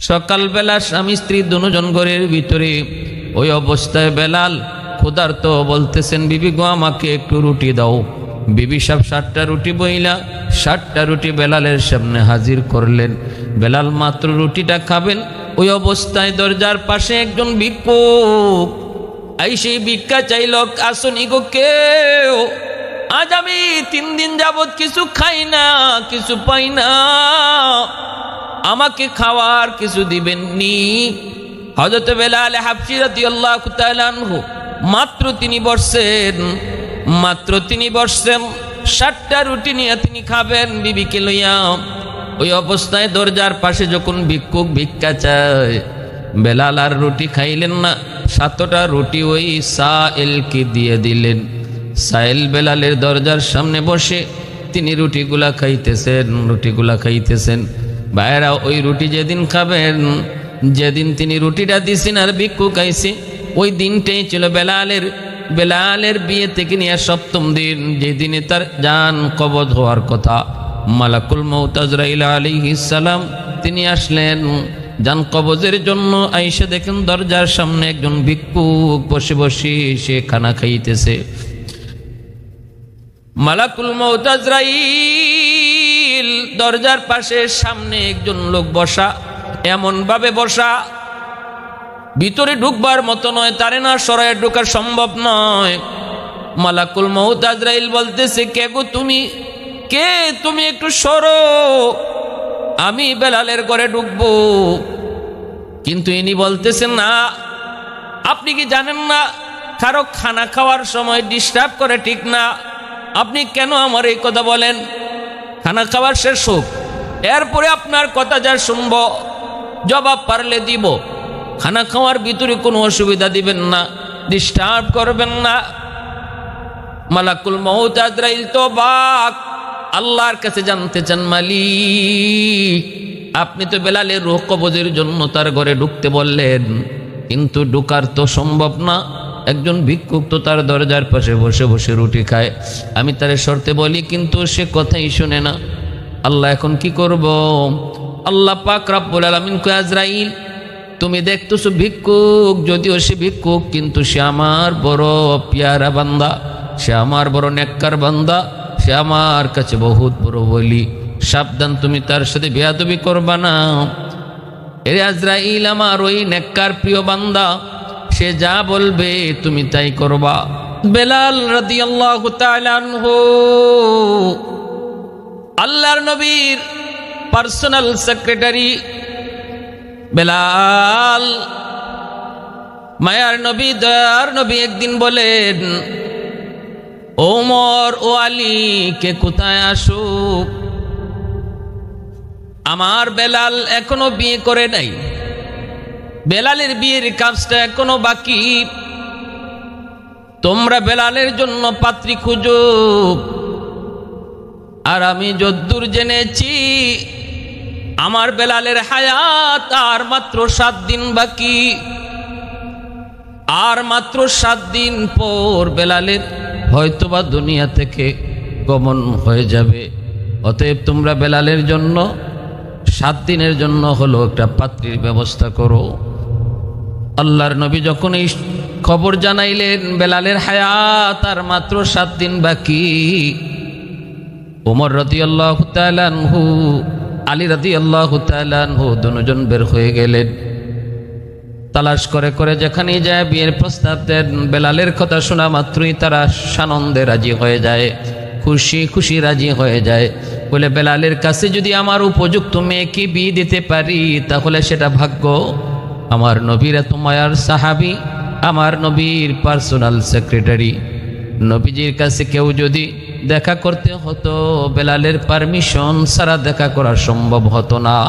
সকালবেলা স্বামী স্ত্রী দুজন ঘরের ভিতরে, ওই অবস্থায় বেলাল ক্ষুধার্ত বলতেছেন, বিবি গো আমাকে একটু রুটি দাও। বিবি সাহেব 60টা রুটি বইলা 60টা রুটি বেলালের সামনে হাজির করলেন। বেলাল মাত্র রুটিটা খাবেন, ওই অবস্থায় দরজার পাশে একজন ভিক্ষুক আইসে ভিক্ষা চাইল, আসনি গো কেউ, আজ আমি 3 দিন যাবত কিছু খাই না, কিছু পাই না, আমাকে খাওয়ার কিছু দিবেননি? হযরত বেলাল হাবশী রাদিয়াল্লাহু তাআলা আনহু মাত্র তিনি বসছেন 60টা রুটি নিয়ে তিনি খাবেন বিবিকে লইয়া। ওই অবস্থায় দরজার পাশে যখন ভিক্ষুক ভিক্ষা চায়, বেলাল আর রুটি খাইলেন না, 7টা রুটি ওই সাইলকে দিয়ে দিলেন। সাইল বেলালের দরজার সামনে বসে তিনি রুটিগুলা খাইতেছেন। ভাইরা, ওই রুটি যেদিন খাবেন, যেদিন তিনি রুটিটা দিছেন আর ভিক্ষুক খাইছে, ওই দিনটাই ছিল বেলালের বিয়ে থেকে নিয়ে 7ম দিন, যে দিনে তার জান কবজ হওয়ার কথা। মালাকুল মউত আজরাইল আলাইহিস সালাম তিনি আসলেন জান কবজের জন্য। আইসা দেখেন দরজার সামনে একজন ভিক্ষুক বসে বসে সে খানা খাইতেছে। মালাকুল মউত আজরাইল দরজার পাশে সামনে একজন লোক বসা, এমন ভাবে বসা ভিতরে ঢুকবার মতো নয়, তারে না সরায় ঢোকা সম্ভব নয়। মালাকুল মউত আজরাইল বলতেছে, কে গো তুমি, কে তুমি, একটু সরো, আমি বেলালের ঘরে ঢুকবো। কিন্তু ইনি বলতেছেন, না, আপনি কি জানেন না কারো খানা খাওয়ার সময় ডিস্টার্ব করে ঠিক না? আপনি কেন আমার এই কথা বলেন? খানা খাওয়ার শেষ হোক, এরপরে আপনার কথা যা শুনবো জবাব পারলে দিব। খানা খাওয়ার ভিতরে কোনো অসুবিধা দিবেন না, ডিস্টার্ব করবেন না। মালাকুল মউত আজরাইল তো বাক আল্লাহর কাছে জানতে চান, মালিক আপনি তো বেলালের রূহ কবজের জন্য তার ঘরে ঢুকতে বললেন, কিন্তু ঢুকার তো সম্ভব না। একজন ভিক্ষুক তো তার দরজার পাশে বসে বসে রুটি খায়, আমি তার শর্তে বলি কিন্তু সে কথাই শুনে না। আল্লাহ এখন কি করব? আল্লাহ পাক রব্বুল আলামিন কয়, আজরাইল তুমি দেখতেছো ভিক্ষুক, যদিও সে ভিক্ষুক কিন্তু সে আমার বড় পিয়ারা বান্দা, সে আমার বড় নেককার বান্দা, সে আমার কাছে বহুত বড় বলি, সাবধান তুমি তার সাথে বেয়াদবি করবা না। এরে আজরাইল, আমার ওই নেককার প্রিয় বান্দা, সে যা বলবে তুমি তাই করবা। বেলাল রাদিয়াল্লাহু তাআলা আনহু আল্লাহর নবীর পার্সোনাল সেক্রেটারি বেলাল, মায়ার নবী দয়ার নবী একদিন বলেন, ওমর ও আলী কে কোথায় আসুক, আমার বেলাল এখনো বিয়ে করে নাই, বেলালের বিয়ের কাজটা এখনো বাকি, তোমরা বেলালের জন্য পাত্রী খুঁজো। আর আমি যদ্দূর জেনেছি আমার বেলালের হায়াত আর মাত্র 7 দিন বাকি, আর মাত্র 7 দিন পর বেলালের হয়তোবা দুনিয়া থেকে গমন হয়ে যাবে। অতএব তোমরা বেলালের জন্য 7 দিনের জন্য হলো একটা পাত্রীর ব্যবস্থা করো। আল্লাহর নবী যখন এই খবর জানাইলেন বেলালের হায়াত আর মাত্র 7 দিন বাকি, ওমর রাদিয়াল্লাহু তাআলা আনহু, আলী রাদিয়াল্লাহু তাআলা আনহু দুজন বের হয়ে গেলেন। তালাশ করে করে যেখানে যায় বিয়ের প্রস্তাব দেন। বেলালের কথা শোনা মাত্রই তারা সানন্দে রাজি হয়ে যায়, খুশি খুশি রাজি হয়ে যায়। বলে বেলালের কাছে যদি আমার উপযুক্ত মেয়েকে বিয়ে দিতে পারি তাহলে সেটা ভাগ্য। আমার নবীর এত মায়ার সাহাবী, আমার নবীর পার্সোনাল সেক্রেটারি, নবীজির কাছে কেউ যদি দেখা করতে হতো বেলালের পারমিশন ছাড়া দেখা করা সম্ভব হতো না।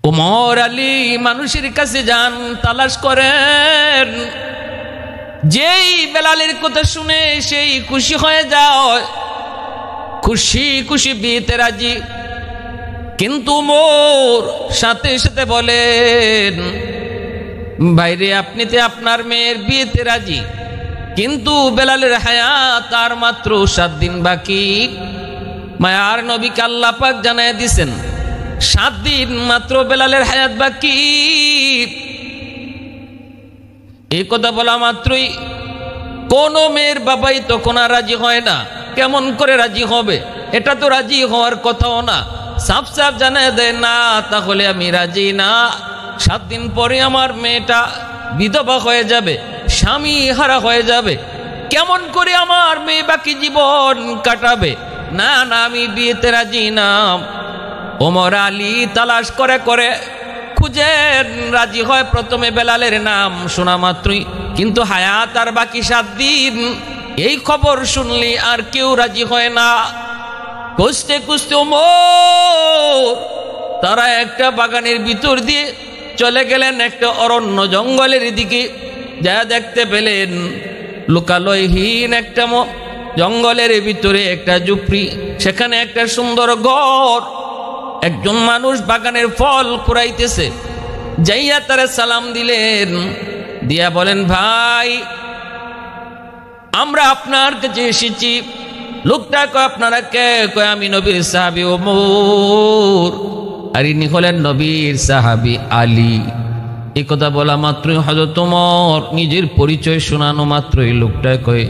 ওমর আলী মানুষের কাছে যান, তালাশ করেন, যেই বেলালের কথা শুনে সেই খুশি হয়ে যায়, খুশি খুশি বিয়েতে রাজি। কিন্তু ওমর সাথে সাথে বলেন, ভাইরে আপনি তো আপনার মেয়ের বিয়েতে রাজি, কিন্তু বেলালের হায়াত আর মাত্র 7 দিন বাকি। মায়ার নবীকে আল্লাহ পাক জানায় দিছেন 7 দিন মাত্র বেলালের হায়াত বাকি। এই কথা বলা মাত্রই কোন মেয়ের বাবাই তখন আর রাজি হয় না। কেমন করে রাজি হবে? এটা তো রাজি হওয়ার কথাও না। সাফ সাফ জানায় দেয়, না তাহলে আমি রাজি না। 7 দিন পরে আমার মেয়েটা বিধবা হয়ে যাবে, স্বামী হারা হয়ে যাবে। কেমন করে আমার মেয়ে বাকি জীবন কাটাবে? না না, আমি বিয়েতে রাজি না। ওমর আলী তালাশ করে করে খুঁজেন, রাজি হয় প্রথমে বেলালের নাম শোনা মাত্রই, কিন্তু হায়াত আর বাকি 7 দিন। এই খবর শুনলি আর কেউ রাজি হয় না। খুঁজতে খুঁজতে ওমর তারা একটা বাগানের ভিতর দিয়ে চলে গেলেন একটা অরণ্য জঙ্গলের দিকে। যা দেখতে পেলেন লোকালয়হীন একটা জঙ্গলের ভিতরে একটা ঝুপড়ি, সেখানে একটা সুন্দর ঘর। একজন মানুষ বাগানের ফল কুড়াইতেছে। যাইয়া তারা সালাম দিলেন, দিয়া বলেন, ভাই আমরা আপনার কাছে এসেছি। লোকটা কয়, আপনারা কে? কয়, আমি নবীর সাহাবী ওমর। আর ইনি হলেন নবীর সাহাবী আলী। এই কথা বলা মাত্রই হযরত ওমর নিজের পরিচয় শোনানো মাত্রই লোকটা কয়,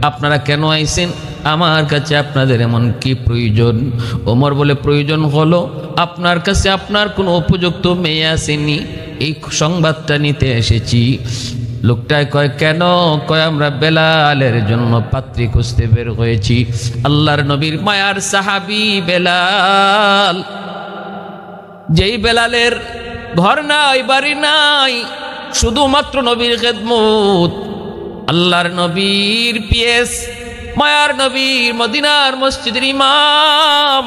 আপনারা কেন আইছেন আমার কাছে? আপনাদের এমন কি প্রয়োজন? ওমর বলে, প্রয়োজন হলো আপনার কাছে আপনার কোনো উপযুক্ত মেয়ে আসেনি, এই সংবাদটা নিতে এসেছি। লোকটায় কয়, কেন? কয়, আমরা বেলালের জন্য পাত্রী খুঁজতে বের হয়েছি। আল্লাহর নবীর মায়ার সাহাবী বেলাল, যেই বেলালের ঘর নাই, বাড়ি নাই, শুধুমাত্র নবীর খেদমত। আল্লাহর নবীর পিএস, মায়ার নবীর মদিনার মসজিদের ইমাম,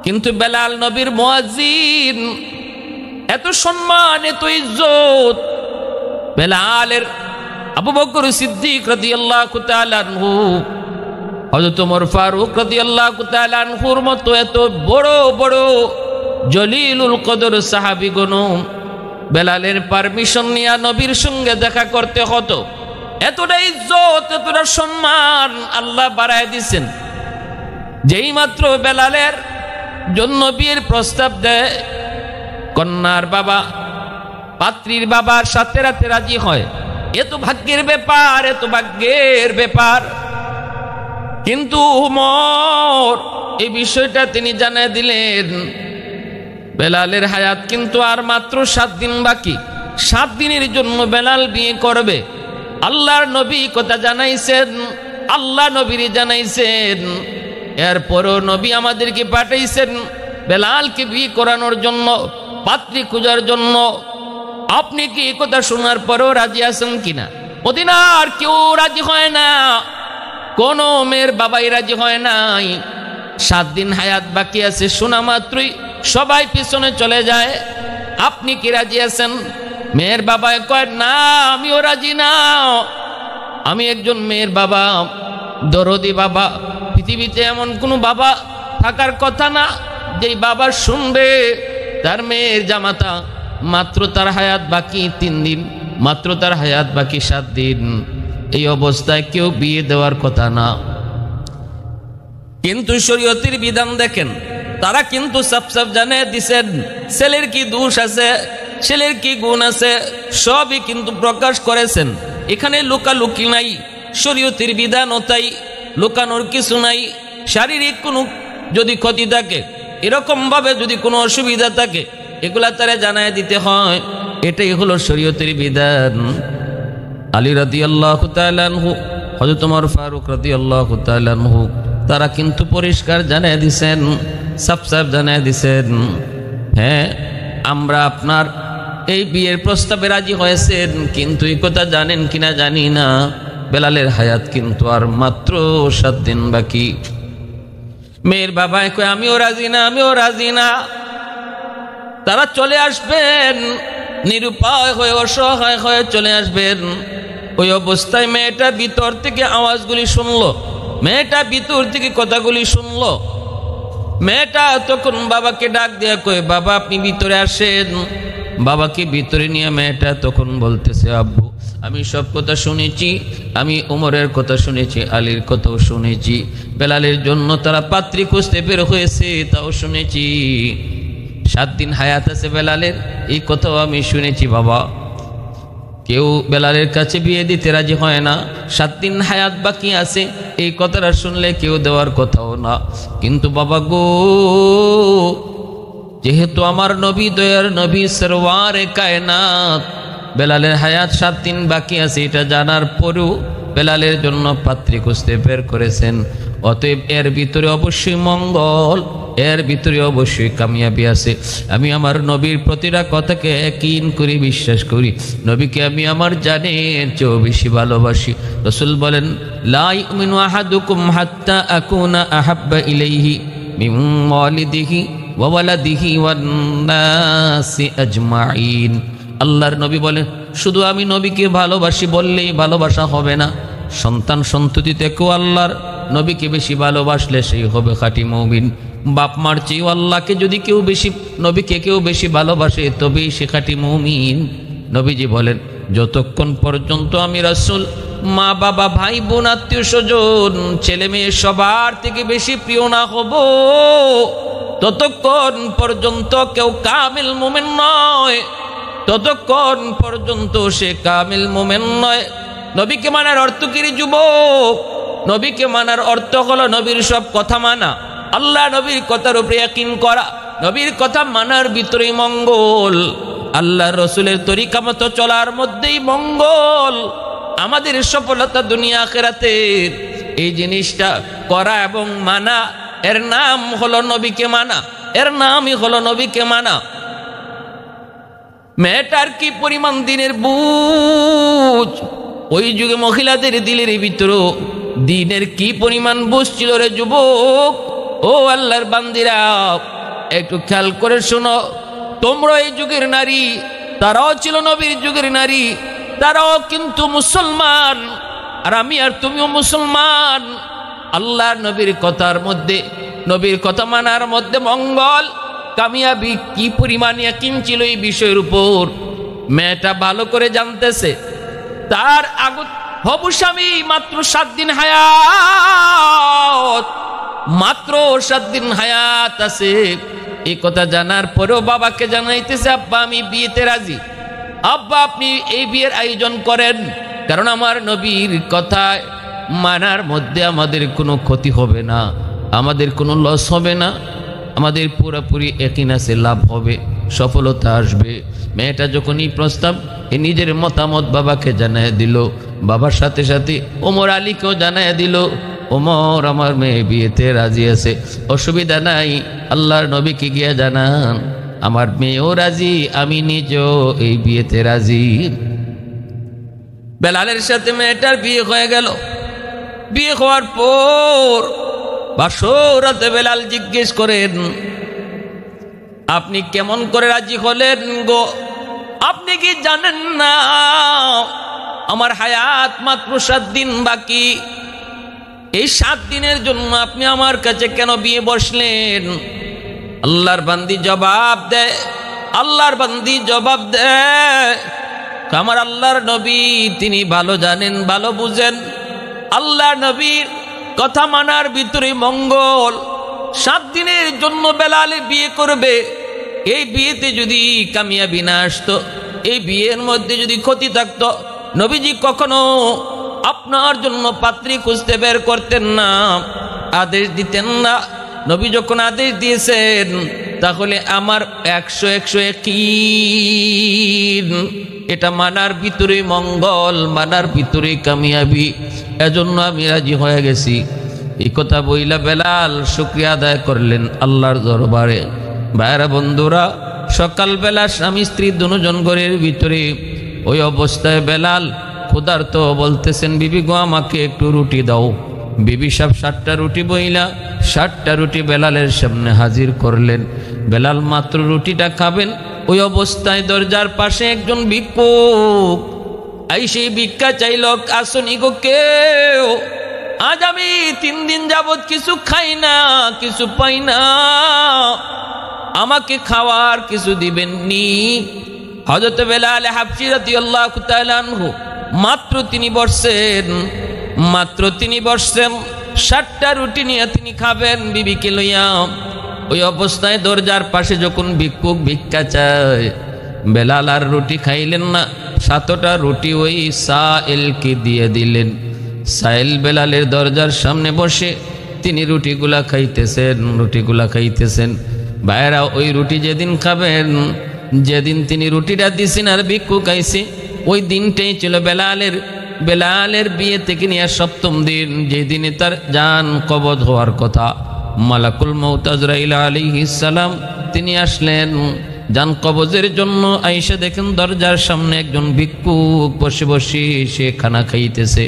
কিন্তু বেলাল নবীর মুয়াজ্জিন। এত সম্মান, এত ইজ্জত বেলালের। আবু বকর সিদ্দিক রাদিয়াল্লাহু তাআলা আনহু, হযরত ওমর ফারুক রাদিয়াল্লাহু তাআলা আনহুর মতো এত বড় বড় জলিলুল কদর সাহাবীগণ বেলালের পারমিশন নিয়ে নবীর সঙ্গে দেখা করতে হতো। এতটা ইজ্জত, এতটা সম্মান আল্লাহ বাড়ায় দিয়েছেন। যেই মাত্র বেলালের জন্য বিয়ের প্রস্তাব দেয়, কন্যার বাবা পাত্রীর বাবার সাথে রাতে রাজি হয়। এত ভাগ্যের ব্যাপার, এত ভাগ্যের ব্যাপার। কিন্তু ওমর এই বিষয়টা তিনি জানিয়ে দিলেন, বেলালের হায়াত কিন্তু আর মাত্র 7 দিন বাকি। 7 দিনের জন্য বেলাল বিয়ে করবে। আল্লাহর নবী কথা জানাইছেন, আল্লাহ নবীর জানাইছেন। এরপরও নবী আমাদেরকে পাঠাইছেন বেলালকে বিয়ে করানোর জন্য, পাত্রী খোঁজার জন্য। আপনি কি এই কথা শোনার পরেও রাজি আছেন কিনা? মদিনার কেউ রাজি হয় না, কোন মেয়ের বাবাই রাজি হয় নাই। 7 দিন হায়াত বাকি আছে শোনা মাত্রই সবাই পিছনে চলে যায়। আপনি কি রাজি আছেন? মেয়ের বাবা কয়, না আমিও রাজি না। আমি একজন মেয়ের বাবা, দরদি বাবা। পৃথিবীতে এমন কোনো বাবা থাকার কথা না যেই বাবা শুনবে তার মেয়ের জামাতা মাত্র তার হায়াত বাকি 3 দিন, মাত্র তার হায়াত বাকি 7 দিন। এই অবস্থায় কেউ বিয়ে দেওয়ার কথা না। কিন্তু শরীয়তের বিধান দেখেন, তারা কিন্তু সাফ সাফ জানিয়ে দিছেন ছেলের কি দোষ আছে, ছেলের কি গুণ আছে, সবই কিন্তু প্রকাশ করেছেন। এখানে লুকালুকি নাই, শরীয়তের বিধানও তাই, লুকানোর কিছু নাই। শারীরিক কোনো যদি ক্ষতি থাকে, এরকম ভাবে যদি কোনো অসুবিধা থাকে, এগুলা তারা জানায় দিতে হয়। এটাই হলো শরীয়তের বিধান। আলী রাদিয়াল্লাহু তাআলা আনহু, হযরত ওমর ফারুক রাদিয়াল্লাহু তাআলা আনহু, তারা কিন্তু পরিষ্কার জানিয়ে দিছেন, সাফ সাফ জানিয়ে দিছেন, হ্যাঁ আমরা আপনার এই বিয়ের প্রস্তাবে রাজি হয়েছেন, কিন্তু এই কথা জানেন কিনা জানি না, বেলালের হায়াত কিন্তু আর মাত্র 7 দিন বাকি। মেয়ের বাবা কয়, আমিও রাজি না, আমিও রাজি না। তারা চলে আসবেন, নিরুপায় হয়ে অসহায় হয়ে চলে আসবেন। ওই অবস্থায় মেয়েটা ভিতর থেকে আওয়াজগুলি শুনলো, মেয়েটা ভিতর থেকে কথাগুলি শুনলো। মেয়েটা তখন বাবাকে ডাক দেয়া কয়, বাবা আপনি ভিতরে আসেন। বাবাকে ভিতরে নিয়ে মেয়েটা তখন বলতেছে, আব্বু আমি সব কথা শুনেছি, আমি উমরের কথা শুনেছি, আলীর কথাও শুনেছি, বেলালের জন্য তারা পাত্রী খুঁজতে বের হয়েছে তাও শুনেছি, 7 দিন হায়াত আছে বেলালের এই কথাও আমি শুনেছি। বাবা, কেউ বেলালের কাছে বিয়ে দিতে রাজি হয় না, 7 দিন হায়াত বাকি আছে এই কথাটা শুনলে কেউ দেওয়ার কথাও না। কিন্তু বাবা গো, যেহেতু আমার নবী দয়ার নবী সরওয়ারে কায়নাত বেলালের হায়াত 7 দিন বাকি আছে এটা জানার পরেও বেলালের জন্য পাত্রী খুঁজতে বের করেছেন। অতএব এর ভিতরে অবশ্যই মঙ্গল, এর ভিতরে অবশ্যই কামিয়াবি আছে। আমি আমার নবীর প্রতিটা কথাকে ইয়াকিন করি, বিশ্বাস করি। নবীকে আমি আমার জানের চেয়েও বেশি ভালোবাসি। রাসূল বলেন, লা ইউমিনু আহাদুকুম হাত্তা আকুনা আহাব্বা ইলাইহি মিন ওয়ালিদিহি ওয়া ওয়ালাদিহি ওয়ান নাসি আজমাইন। আল্লাহর নবী বলেন, শুধু আমি নবীকে ভালোবাসি বললেই ভালোবাসা হবে না, সন্তান সন্ততি থেকেও আল্লাহর নবীকে বেশি ভালোবাসলে সেই হবে খাঁটি মুমিন। বাপ মার চেয়েও আল্লাহকে যদি কেউ বেশি, নবীকে কেউ বেশি ভালোবাসে তবেই সে খাঁটি মুমিন। নবীজি বলেন, যতক্ষণ পর্যন্ত আমি রাসূল মা বাবা ভাই বোন আত্মীয় স্বজন ছেলে মেয়ে সবার থেকে বেশি প্রিয় না হব, ততক্ষণ পর্যন্ত কেউ কামিল মুমিন নয়, ততক্ষণ পর্যন্ত সে কামিল মুমিন নয়। নবীকে মানার অর্থ কি রে যুবক? নবীকে মানার অর্থ হলো নবীর সব কথা মানা, আল্লাহ নবীর কথার উপরে ইয়াকিন করা, নবীর কথা মানার ভিতরেই মঙ্গল, আল্লাহ রসুলের তরিকা মতো চলার মধ্যেই মঙ্গল, আমাদের সফলতা দুনিয়া আখিরাতের। এই জিনিসটা করা এবং মানা, এর নাম হলো নবীকে মানা, এর নামই হলো নবীকে মানা। মেয়েটার কি পরিমাণ দিনের বুঝ, ওই যুগে মহিলাদের দিলের ভিতরে দিনের কি পরিমাণ বুঝ ছিল রে যুবক। ও আল্লাহর বান্দিরা, একটু খেয়াল করে শোনো, তোমরা এই যুগের নারী, তারাও ছিল নবীর যুগের নারী, তারাও কিন্তু মুসলমান, আর আমি আর তুমিও মুসলমান। আল্লাহর নবীর কথার মধ্যে, নবীর কথা মানার মধ্যে মঙ্গল কামিয়াবি কি পরিমাণ ইয়াকিন ছিল এই বিষয়ের উপর। মেয়েটা ভালো করে জানতেছে তার হবু স্বামী মাত্র 7 দিন হায়াত, মাত্র 7 দিন হায়াত আছে। এই কথা জানার পরেও বাবাকে জানাইতেছে, আব্বা আমি বিয়েতে রাজি, আব্বা আপনি এই বিয়ের আয়োজন করেন, কারণ আমার নবীর কথা মানার মধ্যে আমাদের কোনো ক্ষতি হবে না, আমাদের কোনো লস হবে না, আমাদের পুরোপুরি ইয়াকিন আছে লাভ হবে, সফলতা আসবে। মেয়েটা যখন এই প্রস্তাব নিজের মতামত বাবাকে জানায় দিল, বাবার সাথে সাথে ওমর আলীকেও জানায় দিল, ওমর আমার মেয়ে বিয়েতে রাজি আছে, অসুবিধা নাই, আল্লাহর নবীকে গিয়ে জানান আমার মেয়েও রাজি, আমি নিজেও এই বিয়েতে রাজি। বেলালের সাথে মেয়েটার বিয়ে হয়ে গেল। বিয়ে হওয়ার পর বাসরাতে বেলাল জিজ্ঞেস করেন, আপনি কেমন করে রাজি হলেন গো? আপনি কি জানেন না আমার হায়াত মাত্র 7 দিন বাকি? এই 7 দিনের জন্য আপনি আমার কাছে কেন বিয়ে বসলেন? আল্লাহর বান্দি জবাব দেয়, আল্লাহর বান্দি জবাব দেয়, আমার আল্লাহর নবী তিনি ভালো জানেন, ভালো বুঝেন, আল্লাহর নবীর কথা মানার ভিতরে মঙ্গল। 7 দিনের জন্য বেলাল বিয়ে করবে, এই বিয়েতে যদি কামিয়াবি না আসতো, এই বিয়ের মধ্যে যদি ক্ষতি থাকতো, নবীজি কখনো আপনার জন্য পাত্রী খুঁজতে বের করতেন না, আদেশ দিতেন না। নবী যখন আদেশ দিয়েছেন তাহলে আমার 100 ইয়াকিন, এটা মানার ভিতরে মঙ্গল, মানার ভিতরে কামিয়াবি, এজন্য আমি রাজি হয়ে গেছি। এই কথা বইলা বেলাল শুকরিয়া আদায় করলেন আল্লাহর দরবারে। ভাইরা বন্ধুরা, সকালবেলা স্বামী স্ত্রী দুজন ঘরের ভিতরে, ওই অবস্থায় বেলাল ক্ষুধার্ত, বলতেছেন বিবি গো আমাকে একটু রুটি দাও। বিবি সাহেব 7টা রুটি বইলা 7টা রুটি বেলালের সামনে হাজির করলেন। বেলাল মাত্র রুটিটা খাবেন, ওই অবস্থায় দরজার পাশে একজন ভিক্ষুক এই সেই ভিক্ষা চাইল, আসনি গো কেউ, আজ আমি 3 দিন যাবত কিছু খাই না, কিছু পাই না, আমাকে খাওয়ার কিছু দিবেননি? হযরত বেলাল হাবশী রাদিয়াল্লাহু তাআলা আনহু মাত্র তিনি বসছেন, 60টা রুটি নিয়ে তিনি খাবেন বিবিকে লইয়া। ওই অবস্থায় দরজার পাশে যখন ভিক্ষুক ভিক্ষা চায়, বেলাল আর রুটি খাইলেন না, 7টা রুটি ওই সাইলকে দিয়ে দিলেন। সাইল বেলালের দরজার সামনে বসে তিনি রুটিগুলা খাইতেছেন। ভাইরা, ওই রুটি যেদিন খাবেন, যেদিন তিনি রুটিটা দিছেন আর ভিক্ষুক খাইছে, ওই দিনটাই ছিল বেলালের বিয়ে থেকে নিয়ে 7ম দিন, যে দিনে তার জান কবজ হওয়ার কথা। মালাকুল মউত আজরাইল আলাইহিস সালাম তিনি আসলেন জান কবজের জন্য। আয়েশা দেখেন দরজার সামনে একজন ভিক্ষুক বসে বসে সে খানা খাইতেছে।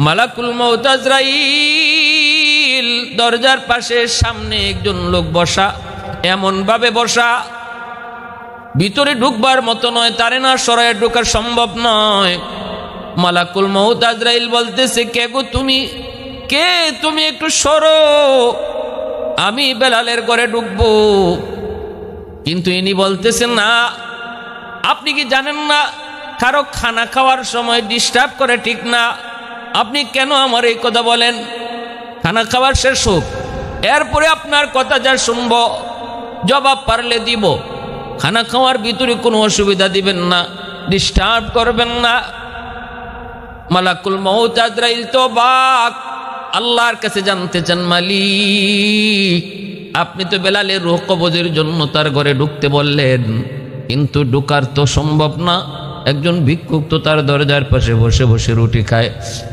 মালাকুল মউত আজরাইল দরজার পাশে সামনে একজন লোক বসা, এমন ভাবে বসা ভিতরে ঢুকবার মতো নয়, তারে না সরায় ঢোকা সম্ভব নয়। মালাকুল মউত আজরাইল বলতেছে, কে গো তুমি, কে তুমি, একটু সরো, আমি বেলালের ঘরে ঢুকবো। কিন্তু ইনি বলতেছেন, না, আপনি কি জানেন না কারো খানা খাওয়ার সময় ডিস্টার্ব করে ঠিক না? আপনি কেন আমার এই কথা বলেন? খানা খাওয়ার শেষ হোক, এরপরে আপনার কথা যা শুনব জবাব পারলে দিব। খানা খাওয়ার ভিতরে কোনো অসুবিধা দিবেন না, ডিস্টার্ব করবেন না। মালাকুল মউত আজরাইল তো বাক আল্লাহর কাছে জানতে চান, মালিক আপনি তো বেলালের রূহ কবজের জন্য তার ঘরে ঢুকতে বললেন, কিন্তু ঢুকার তো সম্ভব না। একজন ভিক্ষুক তো তার দরজার পাশে বসে বসে রুটি খায়,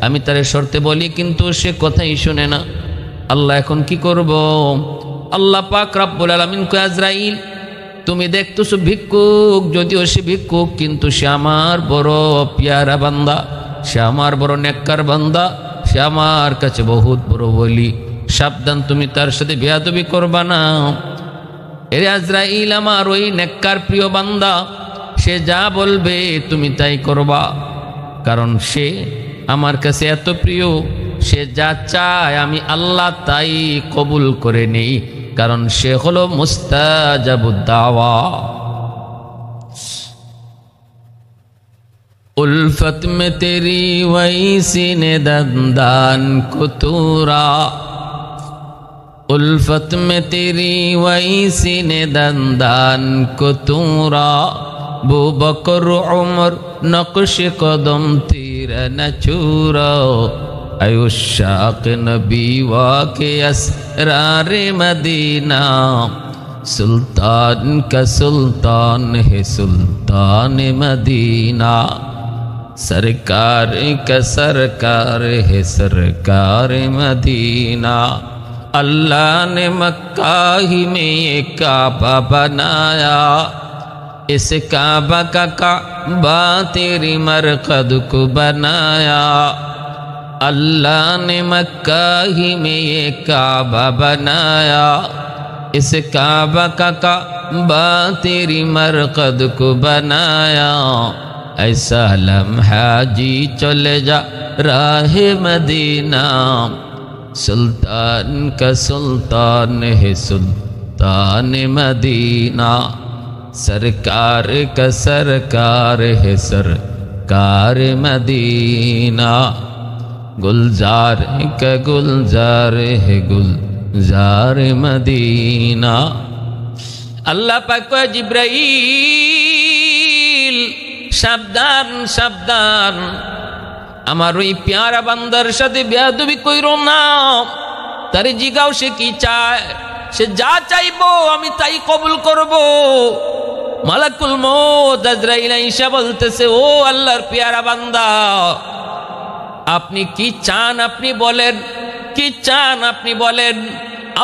আমি তারে শর্তে বলি কিন্তু সে কথাই শুনে না। আল্লাহ এখন কি করব? আল্লাহ পাক রব্বুল আলামিন কয়, আজরাইল তুমি দেখতেছো ভিক্ষুক, যদিও সে ভিক্ষুক কিন্তু সে আমার বড় পিয়ারা বান্দা, সে আমার বড় নেককার বান্দা, সে আমার কাছে বহুত বড় বলি। সাবধান, তুমি তার সাথে বেয়াদবি করবা না। এরে আজরাইল, আমার ওই নেককার প্রিয় বান্দা, সে যা বলবে তুমি তাই করবা, কারণ সে আমার কাছে এত প্রিয়, সে যা চায় আমি আল্লাহ তাই কবুল করে নেই, কারণ সে হলো মুস্তাজাবুদ দাওয়া। उल्फत में तेरी वही सीने दंदान को तूरा, उल्फत में तेरी वही सीने दंदान को तूरा, बू बकर उमर नक्श कदम तेरा न छूरा, अयुशाक नबी वाके असरार मदीना, सुल्तान का सुल्तान है सुल्तान मदीना, सरकार का सरकार है सरकार मदीना। अल्लाह ने मक्का ही में ये काबा बनाया, इस काबा का काबा तेरी मरकद को बनाया। अल्लाह ने मक्का ही में ये काबा बनाया, इस काबा का काबा तेरी मरकद को बनाया। ऐसा लम्हा जी चले जा राह मदीना, सुल्तान का सुल्तान है सुल्तान मदीना, सरकार का सरकार है सरकार मदीना, गुलजार का गुलजार है गुलजार मदीना। अल्लाह पाक को जिब्राइल সাবধান সাবধান, আমার ওই পেয়ারা বান্দার সাথে বেয়াদবি কইরো না। তারে জিগাও সে কি চায়, সে যা চাইবো আমি তাই কবুল করব। মালাকুল মউত আজরাইল আয়েশা বলতেছে, ও আল্লাহর পেয়ারা বান্দা, আপনি কি চান আপনি বলেন, কি চান আপনি বলেন।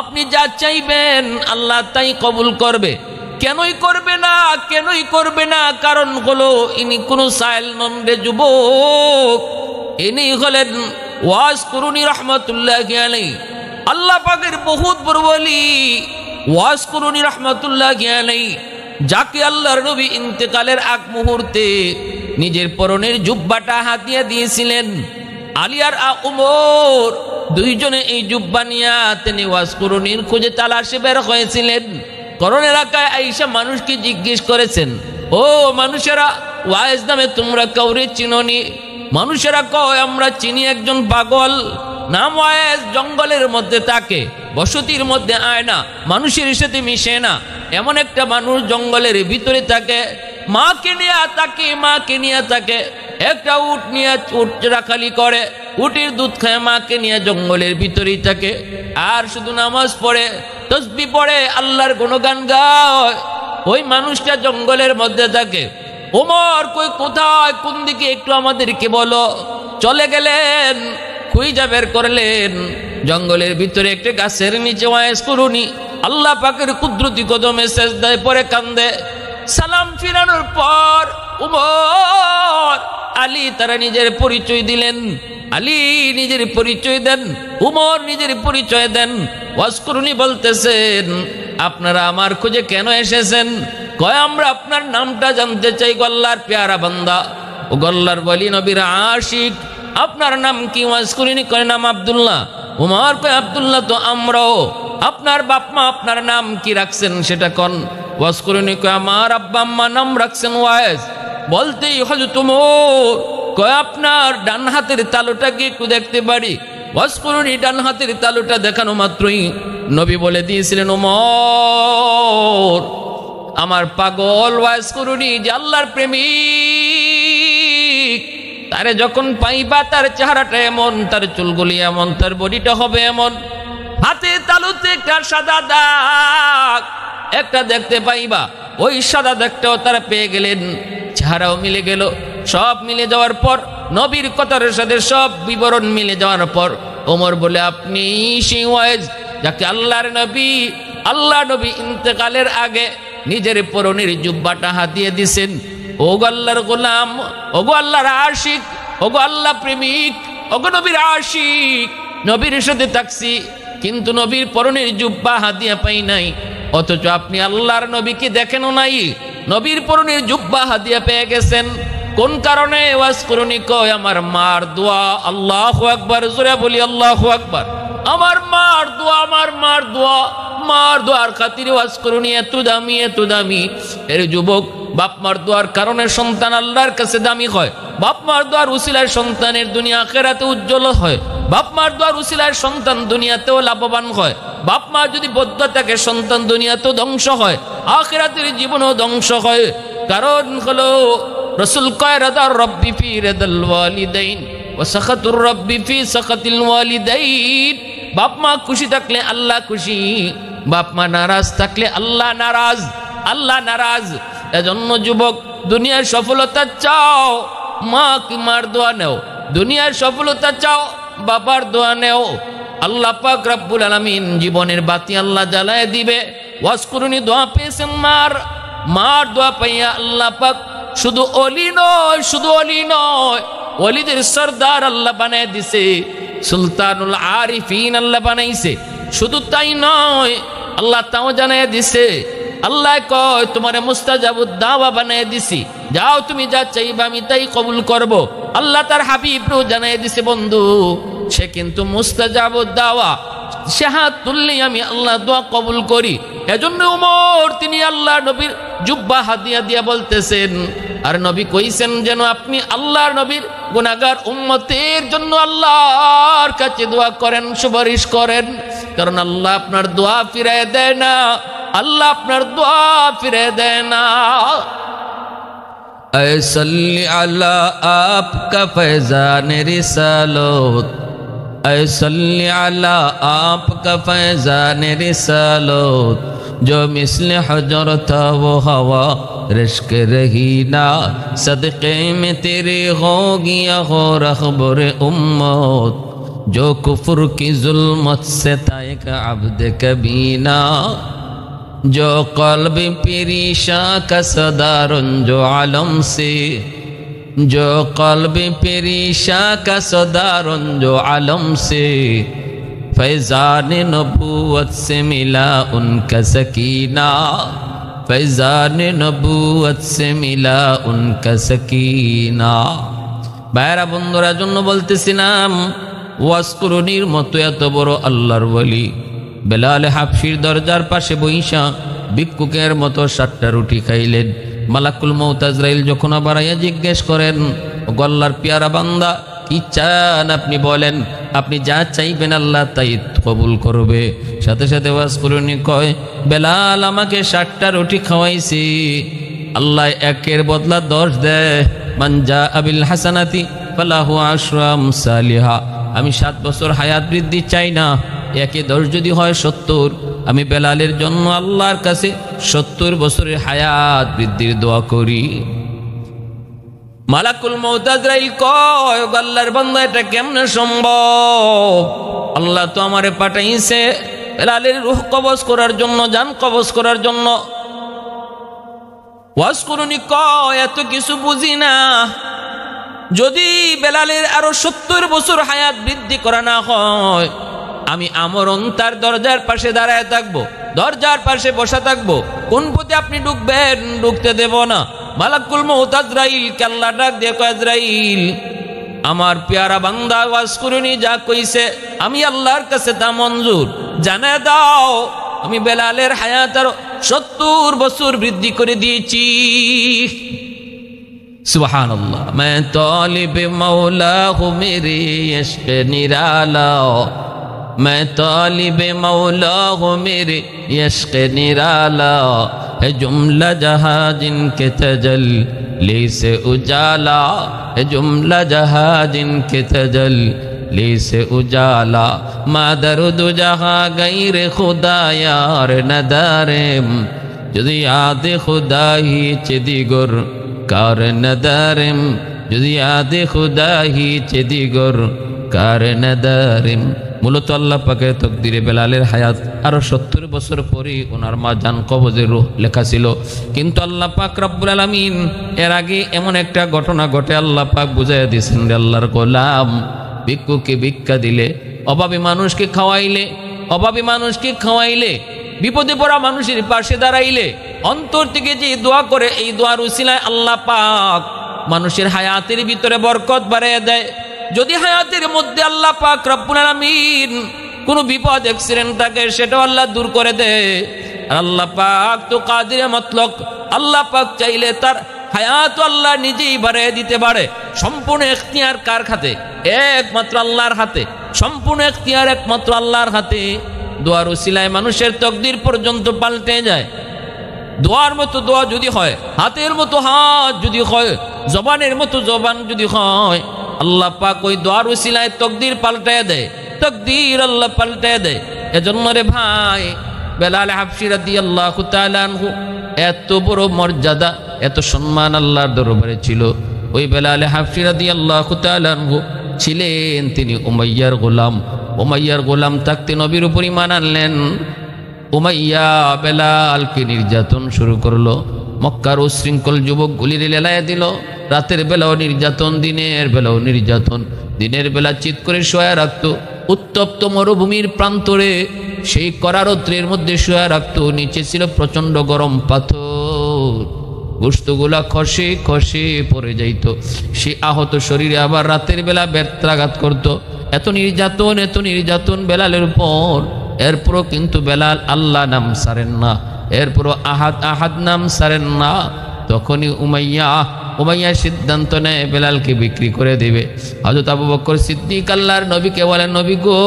আপনি যা চাইবেন আল্লাহ তাই কবুল করবে। কেনই করবে না, কেনই করবে না? কারণ হলো ইনি কোনো সাইল নন রে যুবক, ইনি হলেন ওয়াজ কুরুনি রহমাতুল্লাহি আলাইহি, আল্লাহ পাকের বহুত বড় ওলি ওয়াজ কুরুনি রহমাতুল্লাহি আলাইহি, যাকে আল্লাহর নবী ইন্তেকালের আগ মুহূর্তে নিজের পরনের জুব্বাটা হাতিয়া দিয়েছিলেন। আলী আর উমর দুইজনে এই জুব্বা নিয়ে তিনি ওয়াজ কুরুনির খোঁজে তালাশে বের হয়েছিলেন। করোনা এলাকায় আয়েশা মানুষকে জিজ্ঞেস করেছেন, ও মানুষেরা, ওয়াইজ নামে তোমরা কাউরে চিনোনি? মানুষেরা কয় আমরা চিনি একজন পাগল, নাম ওয়াইজ, জঙ্গলের মধ্যে থাকে, বসতির মধ্যে আয় না, মানুষের সাথে মিশে না, এমন একটা মানুষ জঙ্গলের ভিতরে থাকে, মাকে নিয়ে থাকে, একটা উট নিয়ে উট রাখালি করে, উটের দুধ খায়, মাকে নিয়ে জঙ্গলের ভিতরেই থাকে, আর শুধু নামাজ পড়ে, তসবিহ পড়ে, আল্লাহর গুণগান গায়। ওই মানুষটা জঙ্গলের মধ্যে থাকে। ওমর কই কোথায়, কোন দিকে, একটু আমাদেরকে বলো। চলে গেলেন, খুঁজে বের করলেন, জঙ্গলের ভিতরে একটা গাছের নিচে ওয়াইজ করুনি আল্লাহ পাকের কুদরতি কদমে সেজদায় পড়ে কান্দে। সালাম ফিরানোর পর উমর, আলী তারা নিজের পরিচয় দিলেন। আলী নিজের পরিচয় দেন, উমর নিজের পরিচয় দেন। ওয়াজ করুনি বলতেছেন, আপনারা আমার খোঁজে কেন এসেছেন? কয় আমরা আপনার নামটা জানতে চাই, গল্লার পেয়ারা বান্দা, ও গল্লার বলি নবীর আশিক, আপনার নাম কি? ওয়াজ করিনি কয় নাম আব্দুল্লাহ। উমর কয় আব্দুল্লাহ তো আমরাও, আপনার বাপ মা আপনার নাম কি রাখছেন সেটা কোন? ওয়াজ করিনি কয় আমার আব্বা আম্মা নাম রাখছেন ওয়াইজ। বলতেই হযরত উমর কয় আপনার ডান হাতের তালুটা কি একটু দেখতে পারি? ওয়াজ করিনি ডান হাতের তালুটা দেখানো মাত্রই নবী বলে দিয়েছিলেন, উমর আমার পাগল ওয়াজ করিনি যে আল্লাহর প্রেমিক, তারে যখন পাইবা তার চেহারাটা এমন, তার চুলগুলি এমন, তার বডিটা হবে এমন, হাতে তালুতে একটা সাদা দাগ একটা দেখতে পাইবা, ওই সাদা দাগটাও তারা পেয়ে গেলেন, চেহারাও মিলে গেল। সব মিলে যাওয়ার পর, নবীর কথার সাথে সব বিবরণ মিলে যাওয়ার পর ওমর বলে, আপনি সেই ওয়াইজ যাকে আল্লাহ নবী ইন্তেকালের আগে নিজের পরনের জুব্বাটা হাতিয়ে দিছেন। ও গো আল্লাহর গোলাম, ও গো আল্লাহর আশিক, ও গো আল্লাহ প্রেমিক, ও গো নবীর আশিক, নবীর সাথে থাকছি কিন্তু নবীর পরনের জুব্বা হাতিয়া পাই নাই, অথচ আপনি আল্লাহর নবীকে দেখেনও নাই, নবীর পরনের জুব্বা হাতিয়া পেয়ে গেছেন। কোন কারণে? ওয়াজ করুনি কয় আমার মার দোয়া। আল্লাহু আকবার, জোরে বলি আল্লাহু আকবার। আমার মার দোয়া, আমার মার দোয়া, মার দোয়ার খাতিরে ওয়াজ করুনি এত দামি, এত দামি। এর যুবক, বাপ মার দোয়ার কারণে সন্তান আল্লাহর কাছে দামি হয়। বাপ মার দোয়ার উসিলায় সন্তানের দুনিয়া আখিরাতে উজ্জ্বল হয়। বাপ মার দোয়ার উসিলায় সন্তান দুনিয়াতেও লাভবান হয়। বাপ মা যদি বদ্ধ থাকে সন্তান দুনিয়াতেও ধ্বংস হয়, আখিরাতের জীবনও ধ্বংস হয়। কারণ হলো রাসূল কয় রাদার রব্বি ফি রাদাল ওয়ালিদাইন ওয়া সাখাতুর রব্বি ফি সাখাতিল ওয়ালিদাইন। বাপ মা খুশি থাকলে আল্লাহ খুশি, বাপ মা নারাজ থাকলে আল্লাহ নারাজ, আল্লাহ নারাজ। এজন্য যুবক, দুনিয়ার সফলতা চাও, মার দোয়া নেও। দুনিয়ার সফলতা চাও, বাবার দোয়া নেও। আল্লাহ পাক রব্বুল আলামিন জীবনের বাতি আল্লাহ জ্বালায় দিবে। ওয়াজ করুনি দোয়া পেয়েছেন মার দোয়া পাইয়া আল্লাহ পাক শুধু অলি নয়, অলিদের সরদার আল্লাহ বানায় দিছে, সুলতানুল আরিফিন আল্লাহ বানাইছে। শুধু তাই নয়, আল্লাহ তাও জানায় দিছে, আল্লাহ কয় তোমারে মুস্তাজাবুদ দাওয়া বানায় দিছি, যাও তুমি যা চাইবা আমি তাই কবুল করব। আল্লাহ তার হাবিবও জানায় দিছে, বন্ধু সে কিন্তু মুস্তাজাবুদ দাওয়া, সে হাত তুললেই আমি আল্লাহ দোয়া কবুল করি। এজন্য উমর তিনি আল্লাহ নবীর জুব্বা হাদিয়া দিয়া বলতেছেন, আর নবী কইছেন যেন আপনি আল্লাহর নবীর গুনাহগার উম্মতের জন্য আল্লাহর কাছে দোয়া করেন, সুপারিশ করেন, কারণ আল্লাহ আপনার দোয়া ফিরায় দেয় না, আল্লাহ আপনার দোয়া ফিরায় দেয় না। ऐ सल्ली अला आपका फैज़ान रिसालत, ऐ सल्ली अला आपका फैज़ान रिसालत, जो मिसल हजर था वो हवा रिश्क रही ना, सदक़े में तेरे हो गया हो रखबर उम्मत, जो कुफ्र की जुल्मत से था एक अब्द कबीना, जो क़ल्ब पेरीशा का सदारन जो आलम से, जो क़ल्ब पेरीशा का सदारन जो आलम से, फैज़ान नबूवत से मिला उनका सकीना, फैज़ान नबूवत से मिला उनका सकीना। भाइरा बंधुरा जन्य बोलतेছিলাম, ওয়াজ করুনির মতো এত বড় আল্লাহর ওলি বেলাল হাবশির দরজার পাশে বইসা ভিক্ষুকের মতো 7টা রুটি খাইলেন। মালাকুল মউত আজরাইল যখন আবার আইয়া জিজ্ঞেস করেন, আল্লাহর পেয়ারা বান্দা কি চান আপনি বলেন, আপনি যা চাইবেন আল্লাহ তাই কবুল করবে। সাথে সাথে ওয়াসকুরুনি কয়, বেলাল আমাকে 60টা রুটি খাওয়াইছে, আল্লাহ একের বদলা 10 দেয়। মান জা আবিল হাসানাতি ফালাহু আশরু আমসালিহা। আমি 7 বছর হায়াত বৃদ্ধি চাই না, একে 10 যদি হয় 70। আমি বেলালের জন্য আল্লাহর কাছে 70 বছরের হায়াত বৃদ্ধির দোয়া করি। মালাকুল মউত আজরাইল কয়, আল্লাহর বান্দা এটা কেমনে সম্ভব? আল্লাহ তো আমারে পাঠাইছে বেলালের রূহ কবজ করার জন্য, জান কবজ করার জন্য। ওয়াসকুরুনি কয়, এত কিছু বুঝি না, যদি বেলালের আরো 70 বছর হায়াত বৃদ্ধি করা না হয়, আমি আমরণ তার দরজার পাশে দাঁড়ায় থাকবো, দরজার পাশে বসা থাকবো, কোন পথে আপনি ঢুকবেন ঢুকতে দেব না। মালাকুল মউত আজরাইল কে আল্লাহ ডাক দিয়ে কয়, আজরাইল আমার পেয়ারা বান্দা ওয়াসকুরুনি যা কইছে আমি আল্লাহর কাছে তা মঞ্জুর, জানায় দাও আমি বেলালের হায়াত আরো 70 বছর বৃদ্ধি করে দিয়েছি। সুবহানাল্লাহ। मैं तालिब मौला हूँ मेरे इश्क निराला, मैं तालिब मौला हूँ मेरे इश्क निराला, है जुमला जहाँ जिनके तजल्ली से उजाला, है जुमला जहाँ जिनके तजल्ली से उजाला, मादरुद जहाँ गैर खुदा यार नदारेम, যদি আদে খুদাহি চেদিগর কার নদারেম, যদি আদে খুদাহি চেদিগর কার নদারেম। মূলত আল্লাহ পাকের তকদিরে বেলালের হায়াত আরো 70 বছর পরে ওনার মা জান কবজের রূহ লেখা ছিল। কিন্তু আল্লাহ পাক রব্বুল আলামিন এর আগে এমন একটা ঘটনা ঘটে আল্লাহ পাক বুঝাইয়া দিয়েছেন, আল্লাহর গোলাম ভিক্ষুকে ভিক্ষা দিলে, অভাবী মানুষকে খাওয়াইলে, অভাবী মানুষকে খাওয়াইলে, বিপদে পড়া মানুষের পাশে দাঁড়াইলে, অন্তর থেকে যে দোয়া করে, এই দোয়ার উসিলায় আল্লাহ পাক মানুষের হায়াতের ভিতরে বরকত বাড়াইয়া দেয়। যদি হায়াতের মধ্যে আল্লাহ পাক রব্বুল আলামিন কোনো বিপদ অ্যাক্সিডেন্ট থাকে, সেটাও আল্লাহ দূর করে দেয়। আর আল্লাহ পাক তো কাদিরে মতলক, আল্লাহ পাক চাইলে তার হায়াত আল্লাহ নিজেই বাড়াইয়া দিতে পারে। সম্পূর্ণ এখতিয়ার কার হাতে? একমাত্র আল্লাহর হাতে। সম্পূর্ণ এখতিয়ার একমাত্র আল্লাহর হাতে। দোয়ার উসিলায় মানুষের তকদির পর্যন্ত পাল্টে যায়। দোয়ার মতো দোয়া যদি হয়, হাতের মতো হাত যদি হয়, জবানের মতো জবান যদি হয়, আল্লাহ পাক ওই দোয়ার উসিলায় তকদির পাল্টায় দেয়, তকদির আল্লাহ পাল্টায় দেয়। এজন্য রে ভাই, বেলাল হাবশী রাদিয়াল্লাহু তাআলা আনহু এত বড় মর্যাদা, এত সম্মান আল্লাহর দরবারে ছিল। ওই বেলাল হাবশী রাদিয়াল্লাহু তাআলা আনহু ছিলেন তিনি উমাইয়ার গোলাম। উমাইয়ার গোলাম থাকতে নবীর উপর ঈমান আনলেন। উমাইয়া বেলালকে নির্যাতন শুরু করলো। মক্কার উশৃঙ্খল যুবকগুলির লেলায় দিল। রাতের বেলাও নির্যাতন, দিনের বেলাও নির্যাতন। দিনের বেলা চিৎ করে শোয়া রাখতো, উত্তপ্ত মরুভূমির প্রান্তরে সেই করারত্রের মধ্যে শোয়া রাখতো। নিচে ছিল প্রচন্ড গরম পাথর, গোশতগুলা খসে খসে পড়ে যাইত। সে আহত শরীরে আবার রাতের বেলা ব্যর্থাঘাত করত। এত নির্যাতন, এত নির্যাতন বেলালের উপর। এরপরও কিন্তু বেলাল আল্লাহ নাম ছাড়েন না, এরপরও আহাদ আহাদ নাম ছাড়েন না। তখনই উমাইয়া সিদ্ধান্ত নেয় বেলালকে বিক্রি করে দেবে। হযরত আবু বকর সিদ্দিক আল্লাহর নবীকে বলেন, নবী গো,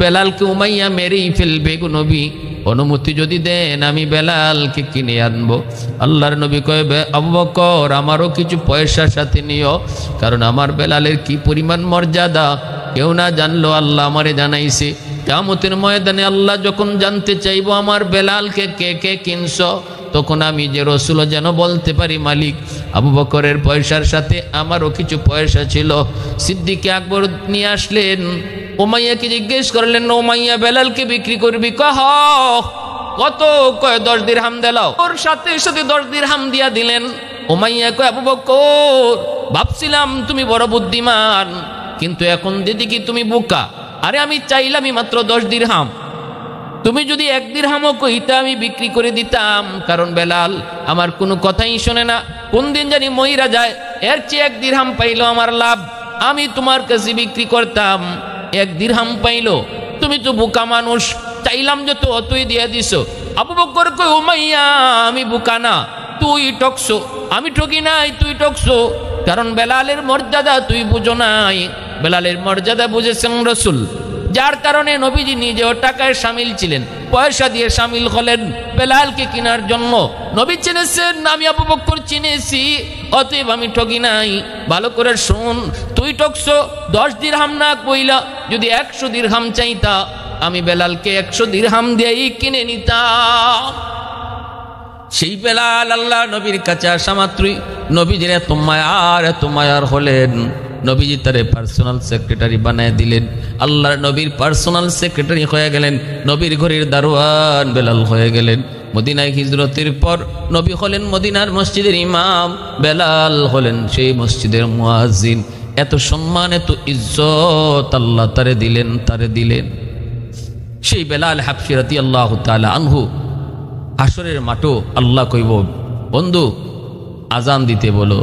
বেলালকে উমাইয়া মেরেই ফেলবে গো নবী, অনুমতি যদি দেন আমি বেলালকে কিনে আনবো। আল্লাহর নবী কয়, আবু বকর আমারও কিছু পয়সা সাথে নিও, কারণ আমার বেলালের কি পরিমাণ মর্যাদা কেউ না জানলো, আল্লাহ আমারে জানাইছে। কিয়ামতের ময়দানে আল্লাহ যখন জানতে চাইবো আমার বেলালকে কে কে কিনছ, তখন আমি যে রসুল যেন বলতে পারি, মালিক আবু বকরের পয়সার সাথে আমারও কিছু পয়সা ছিল। সিদ্দিক আকবর নিয়ে আসলেন, উমাইয়াকে জিজ্ঞেস করলেন, উমাইয়া বেলালকে বিক্রি করবি? কত? কয় 10 দিরহাম দিলাও। ওর সাথে সাথে 10 দিরহাম দিয়া দিলেন। উমাইয়া কয়, আবু বকর ভাবছিলাম তুমি বড় বুদ্ধিমান, কিন্তু এখন দিদি কি তুমি বোকা। আরে আমি চাইলামই মাত্র 10 দিরহাম, তুমি যদি 1 দিরহামও কইতা আমি বিক্রি করে দিতাম, কারণ বেলাল আমার কোনো কথাই শোনে না, কোন দিন জানি মইরা যায়। এর চেয়ে 1 দিরহাম পাইলো আমার লাভ, আমি তোমার কাছে বিক্রি করতাম। 1 দিরহাম পাইলো, তুমি তো বোকা মানুষ, চাইলাম যত অতই দিয়ে দিছো। আবু বকর কই, উমাইয়া আমি বোকা না, তুই ঠকছো, আমি ঠকি নাই, তুই ঠকছো। কারণ বেলালের মর্যাদা তুই বুঝো নাই, বেলালের মর্যাদা বুঝেছেন রসুল, যার কারণে নবীজি নিজেও টাকায় সামিল ছিলেন, পয়সা দিয়ে সামিল হলেন বেলালকে কেনার জন্য। নবী চিনেছেন, আমি আবু বকর চিনেছি, অতএব আমি ঠকি নাই। ভালো করে শুন, তুই ঠকছো 10 দিরহাম না কইলা, যদি 100 দিরহাম চাইতা আমি বেলালকে 100 দিরহাম দিয়েই কিনে নিতাম। সেই বেলাল আল্লাহ নবীর কাছে আসা মাত্রই নবীজির এত মায়ার হলেন, নবীজি তারে পার্সোনাল সেক্রেটারি বানায় দিলেন। আল্লাহর নবীর পার্সোনাল সেক্রেটারি হয়ে গেলেন, নবীর ঘরের দারোয়ান বেলাল হয়ে গেলেন। মদিনায় হিজরতের পর নবী হলেন মদিনার মসজিদের ইমাম, বেলাল হলেন সেই মসজিদের মুয়াজ্জিন। এত সম্মান, এত ইজ্জত আল্লাহ তারে দিলেন। সেই বেলাল হাবশী রাদিয়াল্লাহু তাআলা আনহু হাসরের মাঠও আল্লাহ কইব, বন্ধু আজান দিতে বলো।